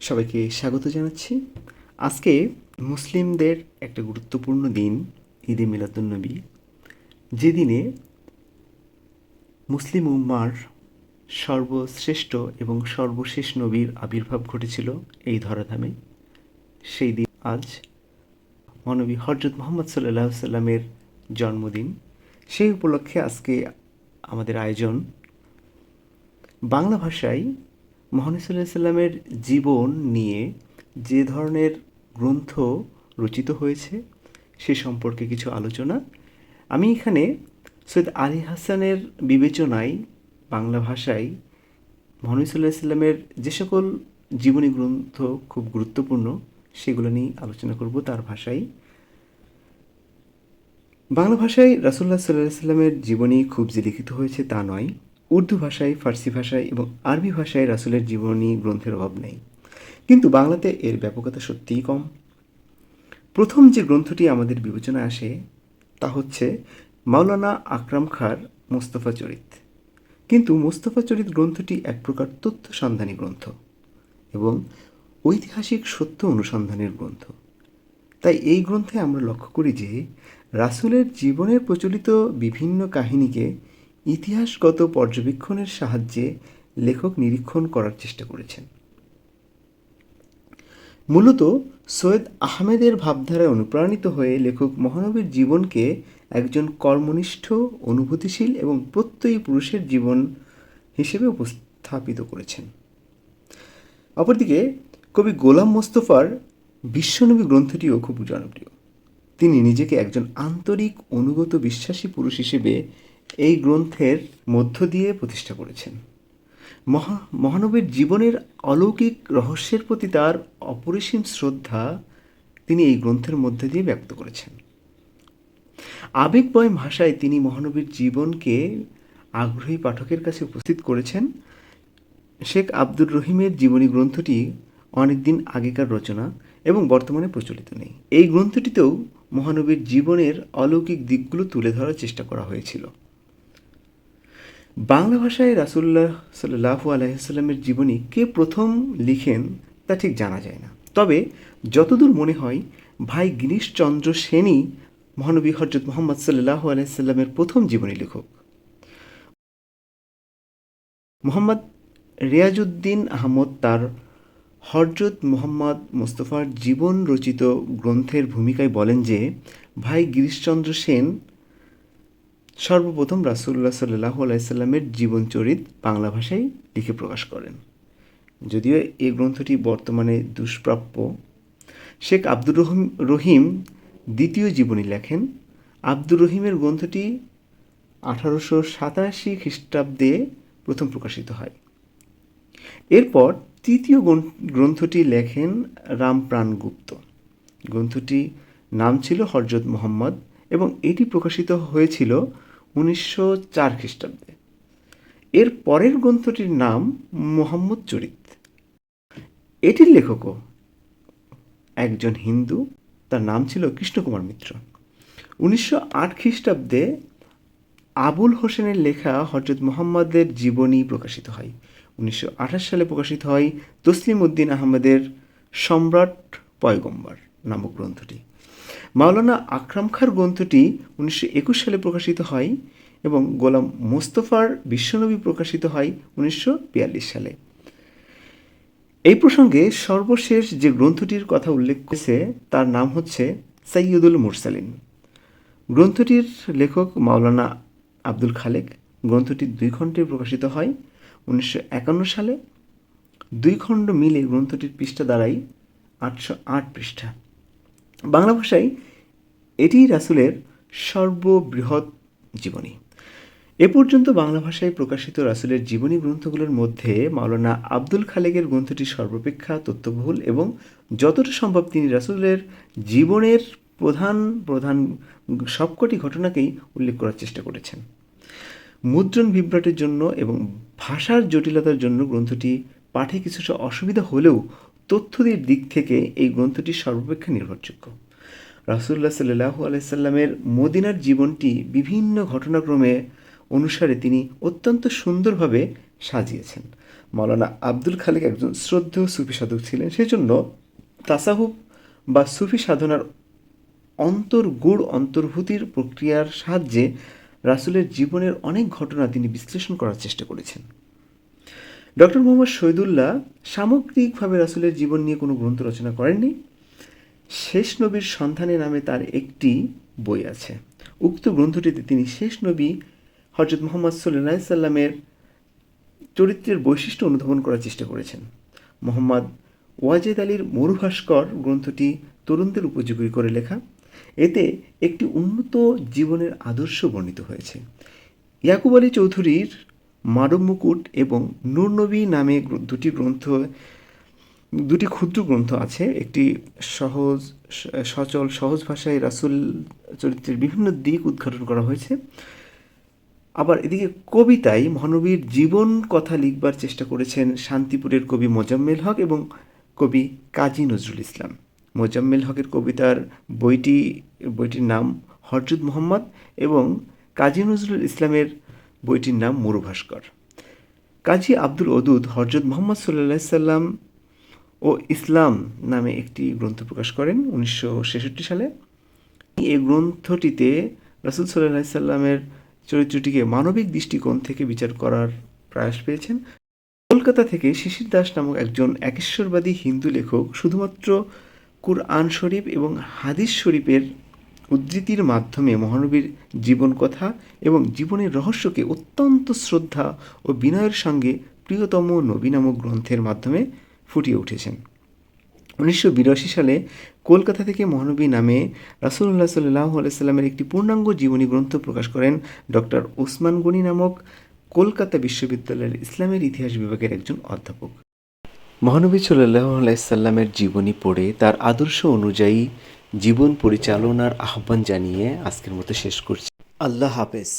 সবাইকে স্বাগত জানাচ্ছি। আজকে মুসলিমদের একটা গুরুত্বপূর্ণ দিন, ঈদে মিলাদুন্নবী, যে দিনে মুসলিম উম্মার সর্বশ্রেষ্ঠ এবং সর্বশেষ নবীর আবির্ভাব ঘটেছিল এই ধরাধামে। সেই দিন আজ মহানবী হযরত মুহাম্মদ সাল্লাল্লাহু আলাইহি সাল্লামের জন্মদিন। সেই উপলক্ষে আজকে আমাদের আয়োজন বাংলা ভাষায় মহানবী সাল্লাল্লাহু আলাইহি সাল্লামের জীবন নিয়ে যে ধরনের গ্রন্থ রচিত হয়েছে সে সম্পর্কে কিছু আলোচনা। আমি এখানে সৈয়দ আলী হাসানের বিবেচনায় বাংলা ভাষায় মহানবী সাল্লাল্লাহু আলাইহি সাল্লামের যে সকল জীবনী গ্রন্থ খুব গুরুত্বপূর্ণ সেগুলো নিয়ে আলোচনা করব তার ভাষায়। বাংলা ভাষায় রাসূলুল্লাহ সাল্লাল্লাহু আলাইহি সাল্লামের জীবনী খুব যে লিখিত হয়েছে তা নয়। উর্দু ভাষায়, ফার্সি ভাষায় এবং আরবি ভাষায় রাসূলের জীবনী গ্রন্থের অভাব নেই, কিন্তু বাংলাতে এর ব্যাপকতা সত্যিই কম। প্রথম যে গ্রন্থটি আমাদের বিবেচনায় আসে তা হচ্ছে মাওলানা আকরাম খাঁর মোস্তফা চরিত। কিন্তু মোস্তফা চরিত গ্রন্থটি এক প্রকার তথ্য সন্ধানী গ্রন্থ এবং ঐতিহাসিক সত্য অনুসন্ধানের গ্রন্থ। তাই এই গ্রন্থে আমরা লক্ষ্য করি যে রাসূলের জীবনের প্রচলিত বিভিন্ন কাহিনীকে ইতিহাসগত পর্যবেক্ষণের সাহায্যে লেখক নিরীক্ষণ করার চেষ্টা করেছেন। মূলত সৈয়দ আহমেদের ভাবধারায় অনুপ্রাণিত হয়ে লেখক মহানবীর জীবনকে একজন কর্মনিষ্ঠ, অনুভূতিশীল এবং প্রত্যয়ী পুরুষের জীবন হিসেবে উপস্থাপিত করেছেন। অপরদিকে কবি গোলাম মোস্তফার বিশ্বনবী গ্রন্থটিও খুব জনপ্রিয়। তিনি নিজেকে একজন আন্তরিক, অনুগত, বিশ্বাসী পুরুষ হিসেবে এই গ্রন্থের মধ্য দিয়ে প্রতিষ্ঠা করেছেন। মহানবীর জীবনের অলৌকিক রহস্যের প্রতি তার অপরিসীম শ্রদ্ধা তিনি এই গ্রন্থের মধ্যে দিয়ে ব্যক্ত করেছেন। আবেগময় ভাষায় তিনি মহানবীর জীবনকে আগ্রহী পাঠকের কাছে উপস্থিত করেছেন। শেখ আব্দুর রহিমের জীবনী গ্রন্থটি অনেকদিন আগেকার রচনা এবং বর্তমানে প্রচলিত নেই। এই গ্রন্থটিতেও মহানবীর জীবনের অলৌকিক দিকগুলো তুলে ধরার চেষ্টা করা হয়েছিল। বাংলা ভাষায় রাসূলুল্লাহ সাল্লাল্লাহু আলাইহি সাল্লামের জীবনী কে প্রথম লিখেন তা ঠিক জানা যায় না। তবে যতদূর মনে হয় ভাই গিরিশচন্দ্র সেনই মহানবী হযরত মুহাম্মদ সাল্লাল্লাহু আলাইহি সাল্লামের প্রথম জীবনী লেখক। মোহাম্মদ রিয়াজউদ্দিন আহমদ তার হযরত মুহাম্মদ মোস্তফার জীবন রচিত গ্রন্থের ভূমিকায় বলেন যে ভাই গিরিশচন্দ্র সেন সর্বপ্রথম রাসূলুল্লাহ সাল্লাল্লাহু আলাইহি সাল্লামের জীবনচরিত বাংলা ভাষায় লিখে প্রকাশ করেন। যদিও এই গ্রন্থটি বর্তমানে দুষ্প্রাপ্য। শেখ আব্দুর রহিম দ্বিতীয় জীবনী লেখেন। আব্দুর রহিমের গ্রন্থটি 1887 খ্রিস্টাব্দে প্রথম প্রকাশিত হয়। এরপর তৃতীয় গ্রন্থটি লেখেন রামপ্রাণ গুপ্ত। গ্রন্থটি নাম ছিল হযরত মুহাম্মদ এবং এটি প্রকাশিত হয়েছিল 1904 খ্রিস্টাব্দে। এর পরের গ্রন্থটির নাম মুহাম্মদ চরিত। এটির লেখকও একজন হিন্দু, তার নাম ছিল কৃষ্ণকুমার মিত্র। 1908 খ্রিস্টাব্দে আবুল হোসেনের লেখা হযরত মুহাম্মদের জীবনী প্রকাশিত হয়। 1928 সালে প্রকাশিত হয় তসলিম উদ্দিন আহমেদের সম্রাট পয়গম্বর নামক গ্রন্থটি। মাওলানা আকরাম খাঁর গ্রন্থটি 1921 সালে প্রকাশিত হয় এবং গোলাম মোস্তফার বিশ্বনবী প্রকাশিত হয় 1942 সালে। এই প্রসঙ্গে সর্বশেষ যে গ্রন্থটির কথা উল্লেখ করেছে তার নাম হচ্ছে সাইয়্যিদুল মুরসালিন। গ্রন্থটির লেখক মাওলানা আব্দুল খালেক। গ্রন্থটি 2 খণ্ডে প্রকাশিত হয় 1951 সালে। 2 খণ্ড মিলে গ্রন্থটির পৃষ্ঠা দাঁড়ায় 808 পৃষ্ঠা। বাংলা ভাষায় এটি রাসূলের সর্ববৃহৎ জীবনী। এ পর্যন্ত বাংলা ভাষায় প্রকাশিত রাসূলের জীবনী গ্রন্থগুলোর মধ্যে মাওলানা আব্দুল খালেকের গ্রন্থটি সর্বাপেক্ষা তথ্যবহুল এবং যতটা সম্ভব তিনি রাসূলের জীবনের প্রধান প্রধান সবকটি ঘটনাকেই উল্লেখ করার চেষ্টা করেছেন। মুদ্রণ বিভ্রাটের জন্য এবং ভাষার জটিলতার জন্য গ্রন্থটি পাঠে কিছুটা অসুবিধা হলেও তথ্যের দিক থেকে এই গ্রন্থটি সর্বাপেক্ষা নির্ভরযোগ্য। রাসূলুল্লাহ সাল্লাল্লাহু আলাইহি সাল্লামের মদিনার জীবনটি বিভিন্ন ঘটনাক্রমে অনুসারে তিনি অত্যন্ত সুন্দরভাবে সাজিয়েছেন। মাওলানা আব্দুল খালেক একজন শ্রদ্ধেয় সুফি সাধক ছিলেন, সেজন্য তাসাহুফ বা সুফি সাধনার গূঢ় অন্তর্ভূতির প্রক্রিয়ার সাহায্যে রাসূলের জীবনের অনেক ঘটনা তিনি বিশ্লেষণ করার চেষ্টা করেছেন। ডক্টর মোহাম্মদ শহীদুল্লাহ সামগ্রিকভাবে রাসূলের জীবন নিয়ে কোনো গ্রন্থ রচনা করেননি। শেষ নবীর সন্ধানে নামে তার একটি বই আছে। উক্ত গ্রন্থটিতে তিনি শেষ নবী হযরত মুহাম্মদ সাল্লাল্লাহু আলাইহি সাল্লামের চরিত্রের বৈশিষ্ট্য অনুধাবন করার চেষ্টা করেছেন। মোহাম্মদ ওয়াজেদ আলীর মরুভাস্কর গ্রন্থটি তরুণদের উপযোগী করে লেখা। এতে একটি উন্নত জীবনের আদর্শ বর্ণিত হয়েছে। ইয়াকুব আলী চৌধুরীর মানব মুকুট এবং নূর নবী নামে দুটি ক্ষুদ্র গ্রন্থ আছে। একটি সহজ ভাষায় রাসূল চরিত্রের বিভিন্ন দিক উদ্ঘাটন করা হয়েছে। আবার এদিকে কবিতায় মহানবীর জীবন কথা লিখবার চেষ্টা করেছেন শান্তিপুরের কবি মোজাম্মেল হক এবং কবি কাজী নজরুল ইসলাম। মোজাম্মেল হকের কবিতার বইটির নাম হরজত মোহাম্মদ এবং কাজী নজরুল ইসলামের বইটির নাম মরুভাস্কর। কাজী আব্দুল ওদুদ হরজত মোহাম্মদ সাল্লাল্লাহু আলাইহি সাল্লাম ও ইসলাম নামে একটি গ্রন্থ প্রকাশ করেন 1966 সালে। এই গ্রন্থটিতে রাসূল সাল্লাল্লাহু আলাইহি সাল্লামের চরিত্রটিকে মানবিক দৃষ্টিকোণ থেকে বিচার করার প্রয়াস পেয়েছেন। কলকাতা থেকে শিশির দাস নামক একজন একেশ্বরবাদী হিন্দু লেখক শুধুমাত্র কুরআন শরীফ এবং হাদিস শরীফের উদ্ধৃতির মাধ্যমে মহানবীর জীবন কথা এবং জীবনের রহস্যকে অত্যন্ত শ্রদ্ধা ও বিনয়ের সঙ্গে প্রিয়তম নবী নামক গ্রন্থের মাধ্যমে ফুটিয়ে উঠেছেন। 1982 সালে কলকাতা থেকে মহানবী নামে রাসূলুল্লাহ সাল্লাল্লাহু আলাইহি সাল্লামের একটি পূর্ণাঙ্গ জীবনী গ্রন্থ প্রকাশ করেন ডক্টর ওসমান গনি নামক কলকাতা বিশ্ববিদ্যালয়ের ইসলামের ইতিহাস বিভাগের একজন অধ্যাপক। মহানবী সাল্লাল্লাহু আলাইহি সাল্লামের জীবনী পড়ে তার আদর্শ অনুযায়ী জীবন পরিচালনার আহ্বান জানিয়ে আজকের মতো শেষ করছি। আল্লাহ হাফেজ।